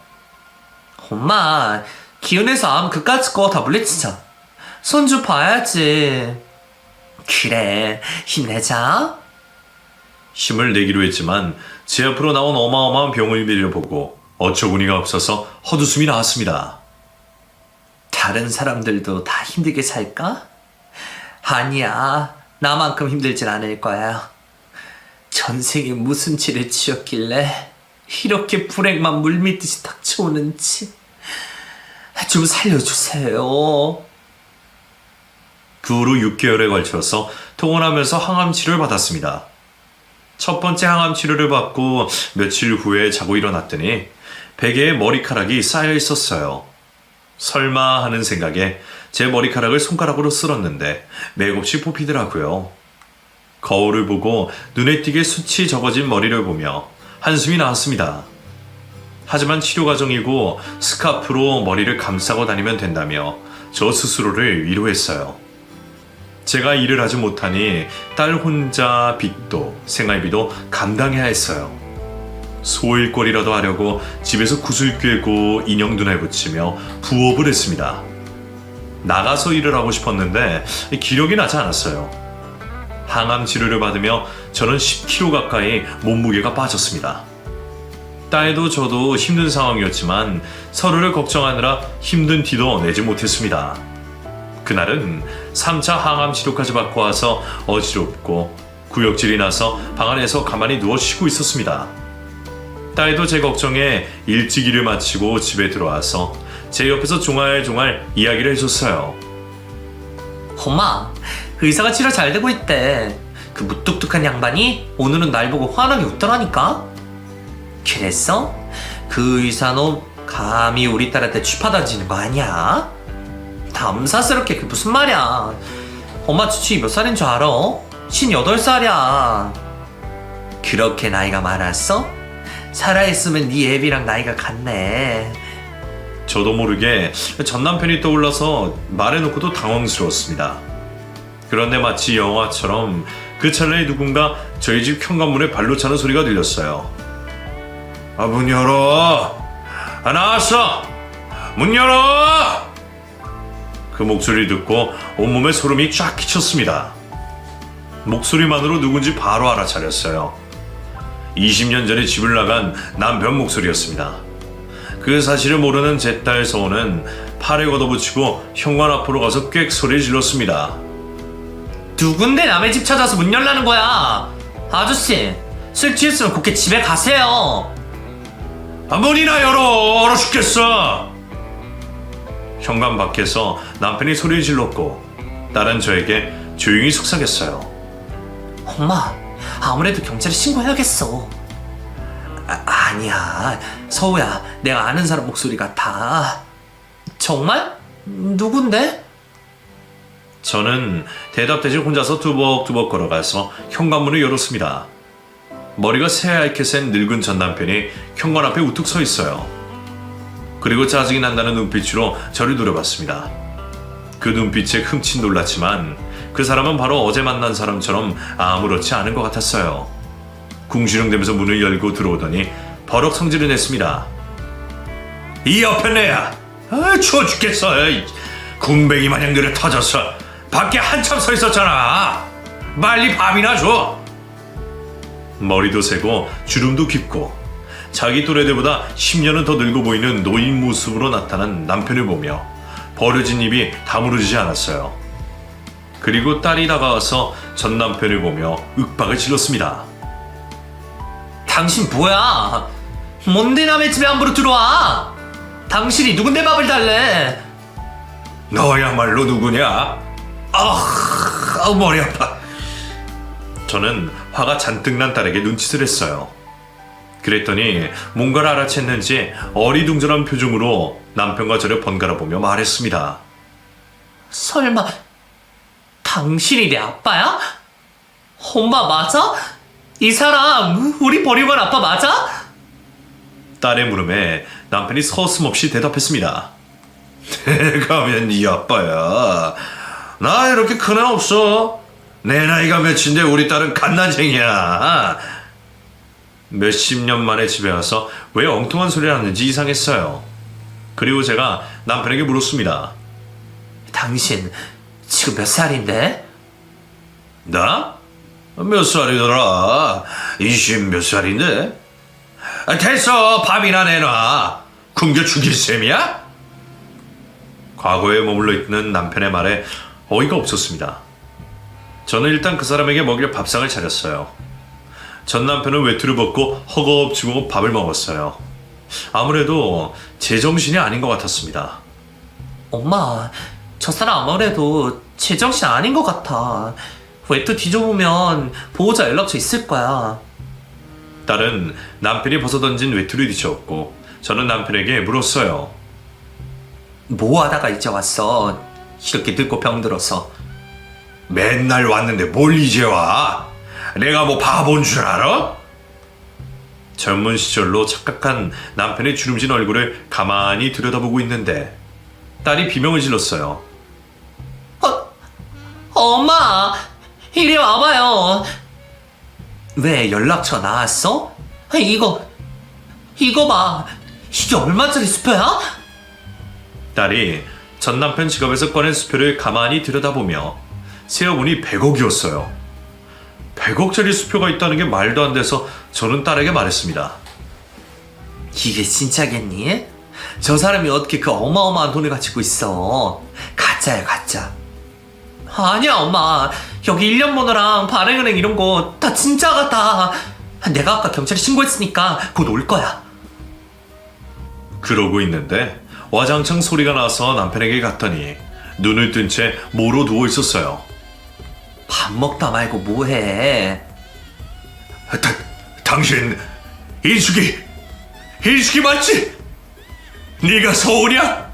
엄마, 기운에서 암 그까짓 거 다 물리치자. 손주 봐야지. 그래, 힘내자. 힘을 내기로 했지만 제 앞으로 나온 어마어마한 병을 내려보고 어처구니가 없어서 헛웃음이 나왔습니다. 다른 사람들도 다 힘들게 살까? 아니야, 나만큼 힘들진 않을 거야. 전생에 무슨 죄를 지었길래 이렇게 불행만 물밀듯이 닥쳐오는지 좀 살려주세요. 그 후로 6개월에 걸쳐서 통원하면서 항암 치료를 받았습니다. 첫 번째 항암 치료를 받고 며칠 후에 자고 일어났더니 베개에 머리카락이 쌓여 있었어요. 설마 하는 생각에 제 머리카락을 손가락으로 쓸었는데 맥없이 뽑히더라고요. 거울을 보고 눈에 띄게 숱이 적어진 머리를 보며 한숨이 나왔습니다. 하지만 치료 과정이고 스카프로 머리를 감싸고 다니면 된다며 저 스스로를 위로했어요. 제가 일을 하지 못하니 딸 혼자 빚도 생활비도 감당해야 했어요. 소일거리라도 하려고 집에서 굿을 꿰고 인형 눈에 붙이며 부업을 했습니다. 나가서 일을 하고 싶었는데 기력이 나지 않았어요. 항암 치료를 받으며 저는 10kg 가까이 몸무게가 빠졌습니다. 딸도 저도 힘든 상황이었지만 서로를 걱정하느라 힘든 티도 내지 못했습니다. 그날은 3차 항암 치료까지 받고 와서 어지럽고 구역질이 나서 방 안에서 가만히 누워 쉬고 있었습니다. 딸도 제 걱정에 일찍 일을 마치고 집에 들어와서 제 옆에서 종알종알 이야기를 해줬어요. 엄마, 의사가 치료 잘 되고 있대. 그 무뚝뚝한 양반이 오늘은 날 보고 환하게 웃더라니까. 그랬어? 그 의사놈 감히 우리 딸한테 취파던지는 거 아니야? 담사스럽게 그게 무슨 말이야. 엄마 주치의 몇 살인 줄 알아? 58살이야. 그렇게 나이가 많았어? 살아있으면 네 애비랑 나이가 같네. 저도 모르게 전 남편이 떠올라서 말해놓고도 당황스러웠습니다. 그런데 마치 영화처럼 그 찰나에 누군가 저희 집 현관문에 발로 차는 소리가 들렸어요. 아, 문 열어! 아, 나왔어! 문 열어! 그 목소리를 듣고 온몸에 소름이 쫙 끼쳤습니다. 목소리만으로 누군지 바로 알아차렸어요. 20년 전에 집을 나간 남편 목소리였습니다. 그 사실을 모르는 제 딸 서우는 팔에 걷어붙이고 현관 앞으로 가서 꽥 소리 질렀습니다. 누군데 남의 집 찾아서 문 열라는 거야? 아저씨, 술 취했으면 곱게 집에 가세요. 아, 문이나 열어! 얼어 죽겠어! 현관 밖에서 남편이 소리를 질렀고 딸은 저에게 조용히 속삭였어요. 엄마, 아무래도 경찰에 신고해야겠어. 아니야. 서우야, 내가 아는 사람 목소리 같아. 정말? 누군데? 저는 대답 대신 혼자서 두벅두벅 걸어가서 현관문을 열었습니다. 머리가 새하얗게 센 늙은 전 남편이 현관 앞에 우뚝 서 있어요. 그리고 짜증이 난다는 눈빛으로 저를 노려봤습니다. 그 눈빛에 흠칫 놀랐지만 그 사람은 바로 어제 만난 사람처럼 아무렇지 않은 것 같았어요. 궁시렁대면서 문을 열고 들어오더니 버럭 성질을 냈습니다. 이 옆에 내야! 추워 죽겠어. 군뱅이 마냥 늘어 터졌어. 밖에 한참 서 있었잖아. 빨리 밥이나 줘. 머리도 세고 주름도 깊고 자기 또래들보다 10년은 더 늙어 보이는 노인 모습으로 나타난 남편을 보며 버려진 입이 다무러지지 않았어요. 그리고 딸이 다가와서 전 남편을 보며 윽박을 질렀습니다. 당신 뭐야? 뭔데 남의 집에 함부로 들어와? 당신이 누군데 밥을 달래? 너야말로 누구냐? 머리 아파. 저는 화가 잔뜩 난 딸에게 눈짓을 했어요. 그랬더니 뭔가를 알아챘는지 어리둥절한 표정으로 남편과 저를 번갈아 보며 말했습니다. 설마 당신이 내 아빠야? 엄마 맞아? 이 사람 우리 버리고 간 아빠 맞아? 딸의 물음에 남편이 서슴없이 대답했습니다. 내가면 네 아빠야. 나 이렇게 큰 애 없어. 내 나이가 몇인데 우리 딸은 갓난쟁이야. 몇십 년 만에 집에 와서 왜 엉뚱한 소리를 하는지 이상했어요. 그리고 제가 남편에게 물었습니다. 당신 지금 몇 살인데? 나? 몇 살이더라? 20 몇 살인데? 됐어. 밥이나 내놔. 굶겨 죽일 셈이야? 과거에 머물러 있는 남편의 말에 어이가 없었습니다. 저는 일단 그 사람에게 먹일 밥상을 차렸어요. 전 남편은 외투를 벗고 허겁지겁 밥을 먹었어요. 아무래도 제정신이 아닌 것 같았습니다. 엄마, 저 사람 아무래도 제정신 아닌 것 같아. 외투 뒤져보면 보호자 연락처 있을 거야. 딸은 남편이 벗어던진 외투를 뒤쳤고 저는 남편에게 물었어요. 뭐 하다가 이제 왔어? 이렇게 늙고 병들어서. 맨날 왔는데 뭘 이제 와? 내가 뭐 바본 줄 알아? 젊은 시절로 착각한 남편의 주름진 얼굴을 가만히 들여다보고 있는데 딸이 비명을 질렀어요. 엄마, 이리 와봐요. 왜 연락처 나왔어? 이거 봐. 이게 얼마짜리 수표야? 딸이 전 남편 지갑에서 꺼낸 수표를 가만히 들여다보며 세어보니 100억이었어요. 100억짜리 수표가 있다는 게 말도 안 돼서 저는 딸에게 말했습니다. 이게 진짜겠니? 저 사람이 어떻게 그 어마어마한 돈을 가지고 있어? 가짜야, 가짜. 아니야, 엄마. 여기 1년 번호랑 발행은행 이런 거 다 진짜 같아. 내가 아까 경찰에 신고했으니까 곧 올 거야. 그러고 있는데 와장창 소리가 나서 남편에게 갔더니 눈을 뜬 채 모로 누워 있었어요. 밥 먹다 말고 뭐해? 당신 인숙이 맞지? 네가 서우냐?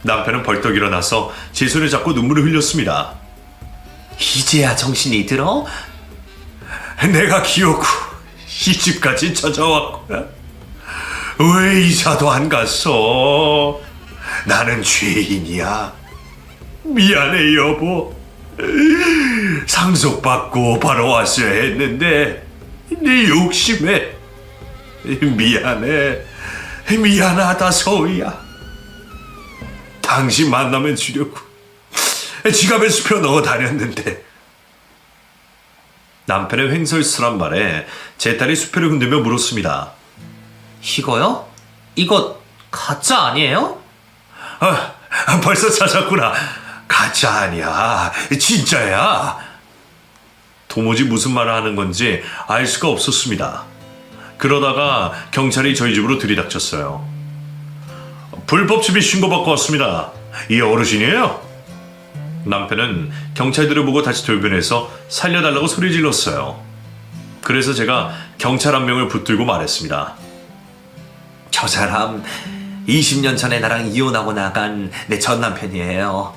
남편은 벌떡 일어나서 제 손을 잡고 눈물을 흘렸습니다. 이제야 정신이 들어? 내가 기어코 이 집까지 찾아왔구나. 왜 이사도 안 갔어? 나는 죄인이야. 미안해 여보. 상속받고 바로 왔어야 했는데 네 욕심에 미안하다 서우야. 당신 만나면 주려고 지갑에 수표 넣어 다녔는데. 남편의 횡설수란 말에 제 딸이 수표를 흔들며 물었습니다. 이거요? 이거 가짜 아니에요? 벌써 찾았구나. 가짜 아니야. 진짜야. 도무지 무슨 말을 하는 건지 알 수가 없었습니다. 그러다가 경찰이 저희 집으로 들이닥쳤어요. 불법 침입 신고받고 왔습니다. 이 어르신이에요? 남편은 경찰들을 보고 다시 돌변해서 살려달라고 소리 질렀어요. 그래서 제가 경찰 한 명을 붙들고 말했습니다. 저 사람 20년 전에 나랑 이혼하고 나간 내 전 남편이에요.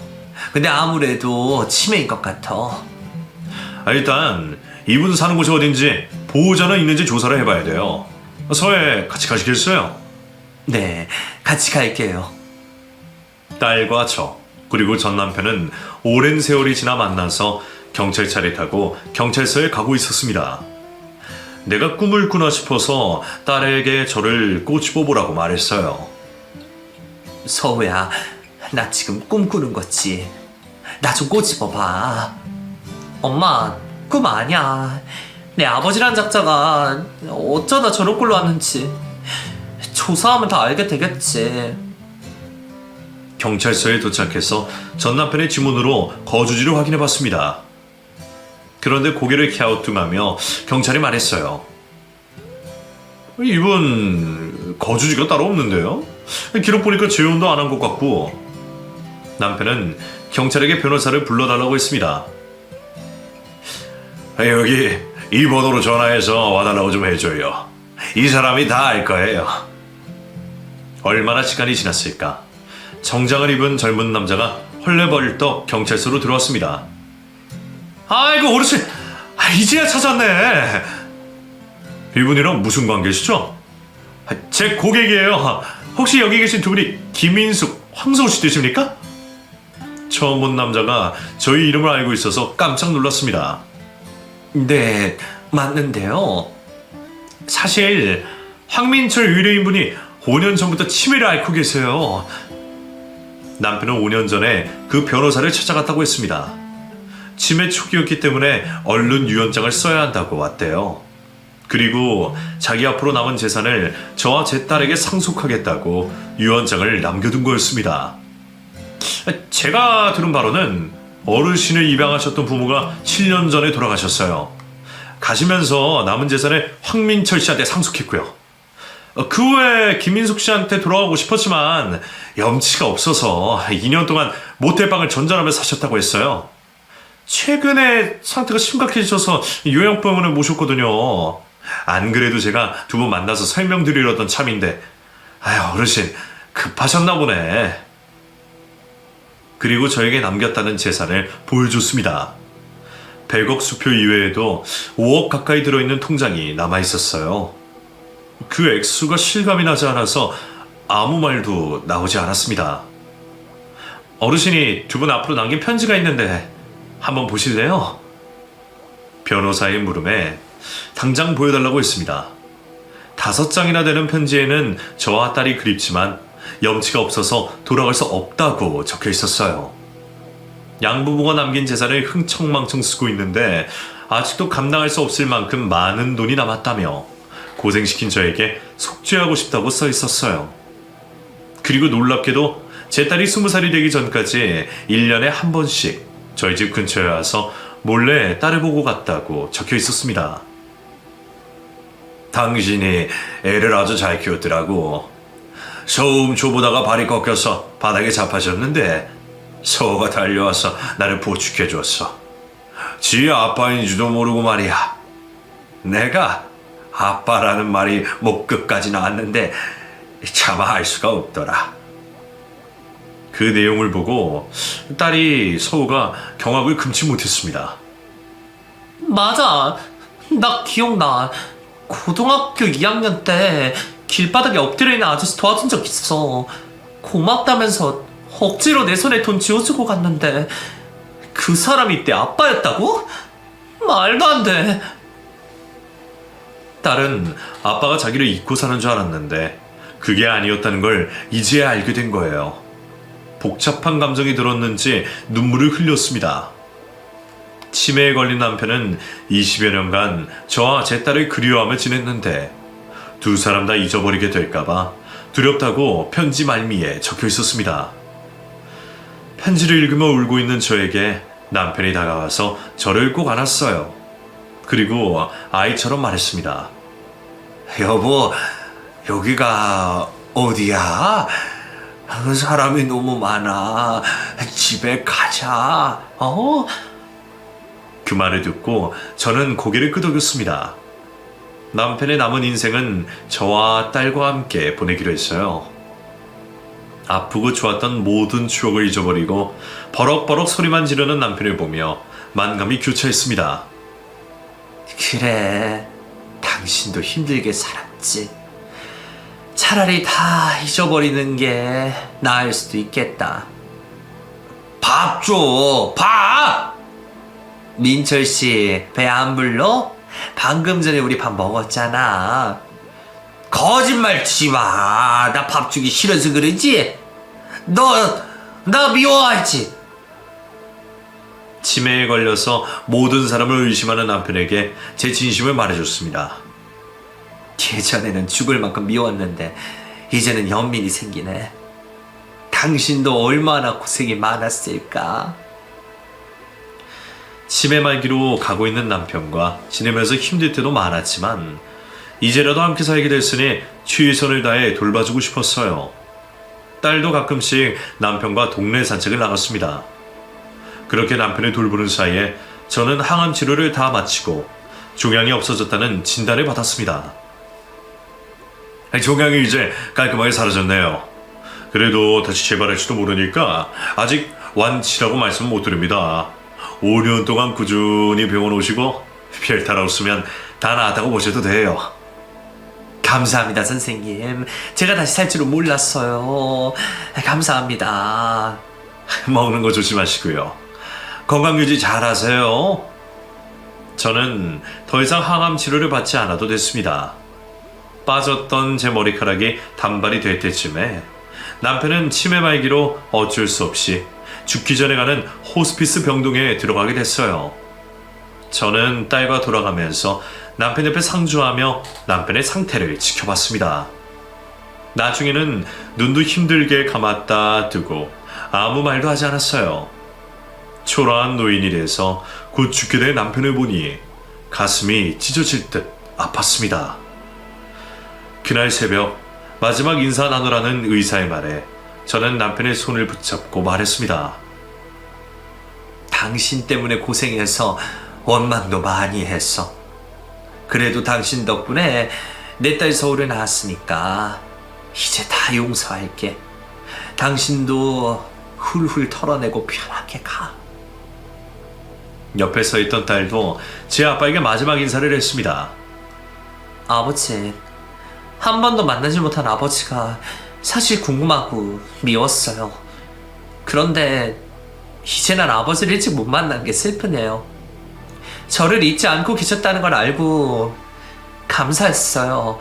근데 아무래도 치매인 것 같아. 일단 이분 사는 곳이 어딘지 보호자는 있는지 조사를 해봐야 돼요. 서해 같이 가시겠어요? 네, 같이 갈게요. 딸과 저 그리고 전 남편은 오랜 세월이 지나 만나서 경찰차를 타고 경찰서에 가고 있었습니다. 내가 꿈을 꾸나 싶어서 딸에게 저를 꼬치 뽑으라고 말했어요. 서우야, 나 지금 꿈꾸는 거지. 나 좀 꼬집어봐. 엄마, 꿈 아니야. 내 아버지란 작자가 어쩌다 저런 꼴로 왔는지 조사하면 다 알게 되겠지. 경찰서에 도착해서 전 남편의 지문으로 거주지를 확인해봤습니다. 그런데 고개를 갸우뚱하며 경찰이 말했어요. 이분 거주지가 따로 없는데요? 기록 보니까 재혼도 안 한 것 같고. 남편은 경찰에게 변호사를 불러달라고 했습니다. 여기 이 번호로 전화해서 와달라고 좀 해줘요. 이 사람이 다 알 거예요. 얼마나 시간이 지났을까? 정장을 입은 젊은 남자가 헐레벌떡 경찰서로 들어왔습니다. 아이고 어르신, 이제야 찾았네. 이분이랑 무슨 관계시죠? 제 고객이에요. 혹시 여기 계신 두 분이 김인숙, 황소우 씨 되십니까? 처음 본 남자가 저희 이름을 알고 있어서 깜짝 놀랐습니다. 네, 맞는데요. 사실 황민철 의뢰인분이 5년 전부터 치매를 앓고 계세요. 남편은 5년 전에 그 변호사를 찾아갔다고 했습니다. 치매 초기였기 때문에 얼른 유언장을 써야 한다고 왔대요. 그리고 자기 앞으로 남은 재산을 저와 제 딸에게 상속하겠다고 유언장을 남겨둔 거였습니다. 제가 들은 바로는 어르신을 입양하셨던 부모가 7년 전에 돌아가셨어요. 가시면서 남은 재산을 황민철 씨한테 상속했고요. 그 후에 김민숙 씨한테 돌아가고 싶었지만 염치가 없어서 2년 동안 모텔방을 전전하며 사셨다고 했어요. 최근에 상태가 심각해지셔서 요양병원에 모셨거든요. 안 그래도 제가 두 분 만나서 설명드리려던 참인데 어르신 급하셨나 보네. 그리고 저에게 남겼다는 재산을 보여줬습니다. 100억 수표 이외에도 5억 가까이 들어있는 통장이 남아있었어요. 그 액수가 실감이 나지 않아서 아무 말도 나오지 않았습니다. 어르신이 두 분 앞으로 남긴 편지가 있는데 한번 보실래요? 변호사의 물음에 당장 보여달라고 했습니다. 5장이나 되는 편지에는 저와 딸이 그립지만 염치가 없어서 돌아갈 수 없다고 적혀 있었어요. 양부부가 남긴 재산을 흥청망청 쓰고 있는데 아직도 감당할 수 없을 만큼 많은 돈이 남았다며 고생시킨 저에게 속죄하고 싶다고 써 있었어요. 그리고 놀랍게도 제 딸이 20살이 되기 전까지 1년에 한 번씩 저희 집 근처에 와서 몰래 딸을 보고 갔다고 적혀 있었습니다. 당신이 애를 아주 잘 키웠더라고. 서우 훔쳐보다가 발이 꺾여서 바닥에 자빠졌는데 서우가 달려와서 나를 보축해 줬어. 지 아빠인지도 모르고 말이야. 내가 아빠라는 말이 목 끝까지 나왔는데 차마 할 수가 없더라. 그 내용을 보고 딸이 서우가 경악을 금치 못했습니다. 맞아, 나 기억나. 고등학교 2학년 때 길바닥에 엎드려 있는 아저씨 도와준 적 있어. 고맙다면서 억지로 내 손에 돈 쥐어주고 갔는데 그 사람이 내 아빠였다고? 말도 안 돼. 딸은 아빠가 자기를 잊고 사는 줄 알았는데 그게 아니었다는 걸 이제야 알게 된 거예요. 복잡한 감정이 들었는지 눈물을 흘렸습니다. 치매에 걸린 남편은 20여 년간 저와 제 딸을 그리워하며 지냈는데 두 사람 다 잊어버리게 될까봐 두렵다고 편지 말미에 적혀 있었습니다. 편지를 읽으며 울고 있는 저에게 남편이 다가와서 저를 꼭 안았어요. 그리고 아이처럼 말했습니다. 여보, 여기가 어디야? 사람이 너무 많아. 집에 가자. 그 말을 듣고 저는 고개를 끄덕였습니다. 남편의 남은 인생은 저와 딸과 함께 보내기로 했어요. 아프고 좋았던 모든 추억을 잊어버리고 버럭버럭 소리만 지르는 남편을 보며 만감이 교차했습니다. 그래, 당신도 힘들게 살았지. 차라리 다 잊어버리는 게 나을 수도 있겠다. 밥 줘, 밥! 민철 씨, 배 안 불러? 방금 전에 우리 밥 먹었잖아. 거짓말 치지 마. 나 밥 주기 싫어서 그러지? 나 미워하지? 치매에 걸려서 모든 사람을 의심하는 남편에게 제 진심을 말해줬습니다. 예전에는 죽을 만큼 미웠는데 이제는 연민이 생기네. 당신도 얼마나 고생이 많았을까? 치매 말기로 가고 있는 남편과 지내면서 힘들 때도 많았지만 이제라도 함께 살게 됐으니 최선을 다해 돌봐주고 싶었어요. 딸도 가끔씩 남편과 동네 산책을 나갔습니다. 그렇게 남편을 돌보는 사이에 저는 항암 치료를 다 마치고 종양이 없어졌다는 진단을 받았습니다. 종양이 이제 깔끔하게 사라졌네요. 그래도 다시 재발할지도 모르니까 아직 완치라고 말씀 못 드립니다. 5년 동안 꾸준히 병원 오시고 별 탈 없으면 다 나았다고 보셔도 돼요. 감사합니다, 선생님. 제가 다시 살 줄은 몰랐어요. 감사합니다. 먹는 거 조심하시고요. 건강 유지 잘 하세요. 저는 더 이상 항암 치료를 받지 않아도 됐습니다. 빠졌던 제 머리카락이 단발이 될 때쯤에 남편은 치매 말기로 어쩔 수 없이 죽기 전에 가는 호스피스 병동에 들어가게 됐어요. 저는 딸과 돌아가면서 남편 옆에 상주하며 남편의 상태를 지켜봤습니다. 나중에는 눈도 힘들게 감았다 뜨고 아무 말도 하지 않았어요. 초라한 노인이 돼서 곧 죽게 될 남편을 보니 가슴이 찢어질 듯 아팠습니다. 그날 새벽 마지막 인사 나누라는 의사의 말에 저는 남편의 손을 붙잡고 말했습니다. 당신 때문에 고생해서 원망도 많이 했어. 그래도 당신 덕분에 내 딸 서울에 나왔으니까 이제 다 용서할게. 당신도 훌훌 털어내고 편하게 가. 옆에 서 있던 딸도 제 아빠에게 마지막 인사를 했습니다. 아버지, 한 번도 만나지 못한 아버지가 사실 궁금하고 미웠어요. 그런데 이제 난 아버지를 일찍 못 만난 게 슬프네요. 저를 잊지 않고 계셨다는 걸 알고 감사했어요.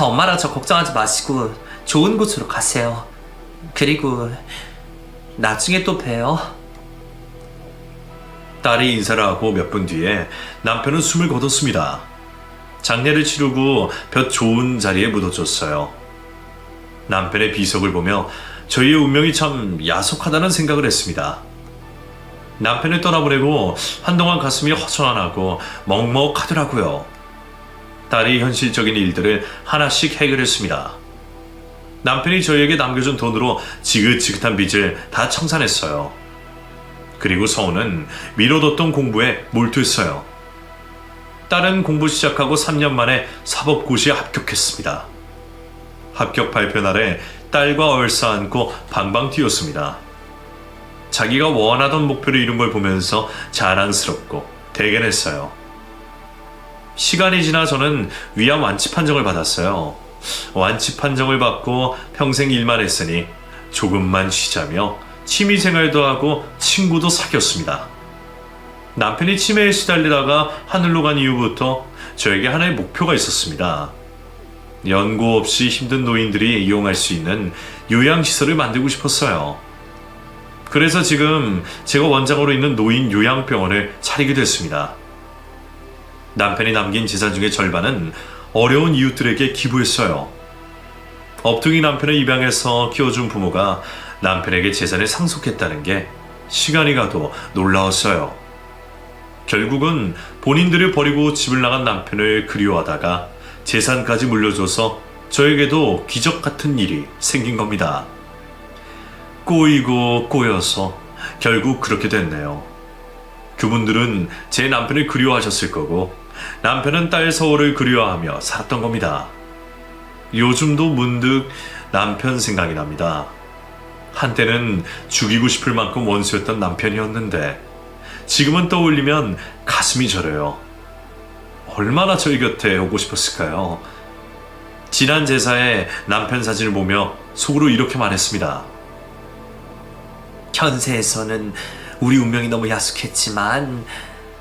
엄마랑 저 걱정하지 마시고 좋은 곳으로 가세요. 그리고 나중에 또 봬요. 딸이 인사를 하고 몇 분 뒤에 남편은 숨을 거뒀습니다. 장례를 치르고 볕 좋은 자리에 묻어줬어요. 남편의 비석을 보며 저희의 운명이 참 야속하다는 생각을 했습니다. 남편을 떠나보내고 한동안 가슴이 허전하고 먹먹하더라고요. 딸이 현실적인 일들을 하나씩 해결했습니다. 남편이 저희에게 남겨준 돈으로 지긋지긋한 빚을 다 청산했어요. 그리고 서우는 미뤄뒀던 공부에 몰두했어요. 딸은 공부 시작하고 3년 만에 사법고시에 합격했습니다. 합격 발표 날에 딸과 얼싸안고 방방 뛰었습니다. 자기가 원하던 목표를 이룬 걸 보면서 자랑스럽고 대견했어요. 시간이 지나 저는 위암 완치 판정을 받았어요. 완치 판정을 받고 평생 일만 했으니 조금만 쉬자며 취미생활도 하고 친구도 사귀었습니다. 남편이 치매에 시달리다가 하늘로 간 이후부터 저에게 하나의 목표가 있었습니다. 연고 없이 힘든 노인들이 이용할 수 있는 요양시설을 만들고 싶었어요. 그래서 지금 제가 원장으로 있는 노인 요양병원을 차리게 됐습니다. 남편이 남긴 재산 중의 절반은 어려운 이웃들에게 기부했어요. 업둥이 남편을 입양해서 키워준 부모가 남편에게 재산을 상속했다는 게 시간이 가도 놀라웠어요. 결국은 본인들을 버리고 집을 나간 남편을 그리워하다가 재산까지 물려줘서 저에게도 기적 같은 일이 생긴 겁니다. 꼬이고 꼬여서 결국 그렇게 됐네요. 그분들은 제 남편을 그리워하셨을 거고 남편은 딸 서울을 그리워하며 살았던 겁니다. 요즘도 문득 남편 생각이 납니다. 한때는 죽이고 싶을 만큼 원수였던 남편이었는데 지금은 떠올리면 가슴이 저려요. 얼마나 저희 곁에 오고 싶었을까요? 지난 제사에 남편 사진을 보며 속으로 이렇게 말했습니다. 현세에서는 우리 운명이 너무 야속했지만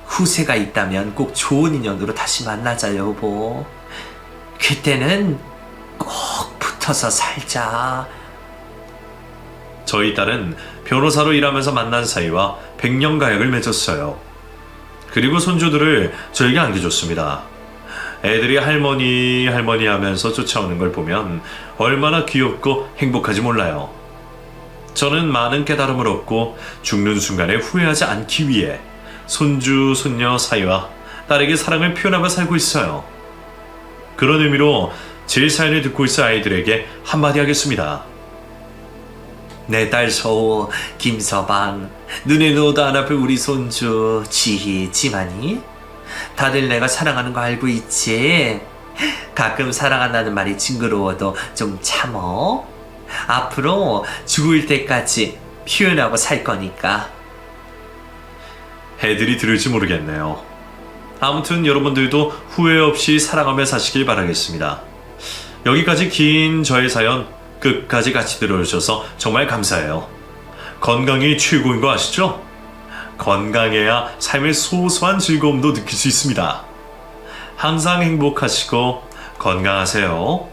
후세가 있다면 꼭 좋은 인연으로 다시 만나자 여보. 그때는 꼭 붙어서 살자. 저희 딸은 변호사로 일하면서 만난 사이와 100년 가약을 맺었어요. 그리고 손주들을 저에게 안겨줬습니다. 애들이 할머니 할머니 하면서 쫓아오는 걸 보면 얼마나 귀엽고 행복하지 몰라요. 저는 많은 깨달음을 얻고 죽는 순간에 후회하지 않기 위해 손주 손녀 사이와 딸에게 사랑을 표현하며 살고 있어요. 그런 의미로 제 사연을 듣고 있을 아이들에게 한마디 하겠습니다. 내 딸 서우, 김서방, 눈에 넣어도 안 아플 우리 손주 지희, 지만이 다들 내가 사랑하는 거 알고 있지? 가끔 사랑한다는 말이 징그러워도 좀 참어. 앞으로 죽을 때까지 표현하고 살 거니까. 애들이 들을지 모르겠네요. 아무튼 여러분들도 후회 없이 사랑하며 사시길 바라겠습니다. 여기까지 긴 저의 사연 끝까지 같이 들어주셔서 정말 감사해요. 건강이 최고인 거 아시죠? 건강해야 삶의 소소한 즐거움도 느낄 수 있습니다. 항상 행복하시고 건강하세요.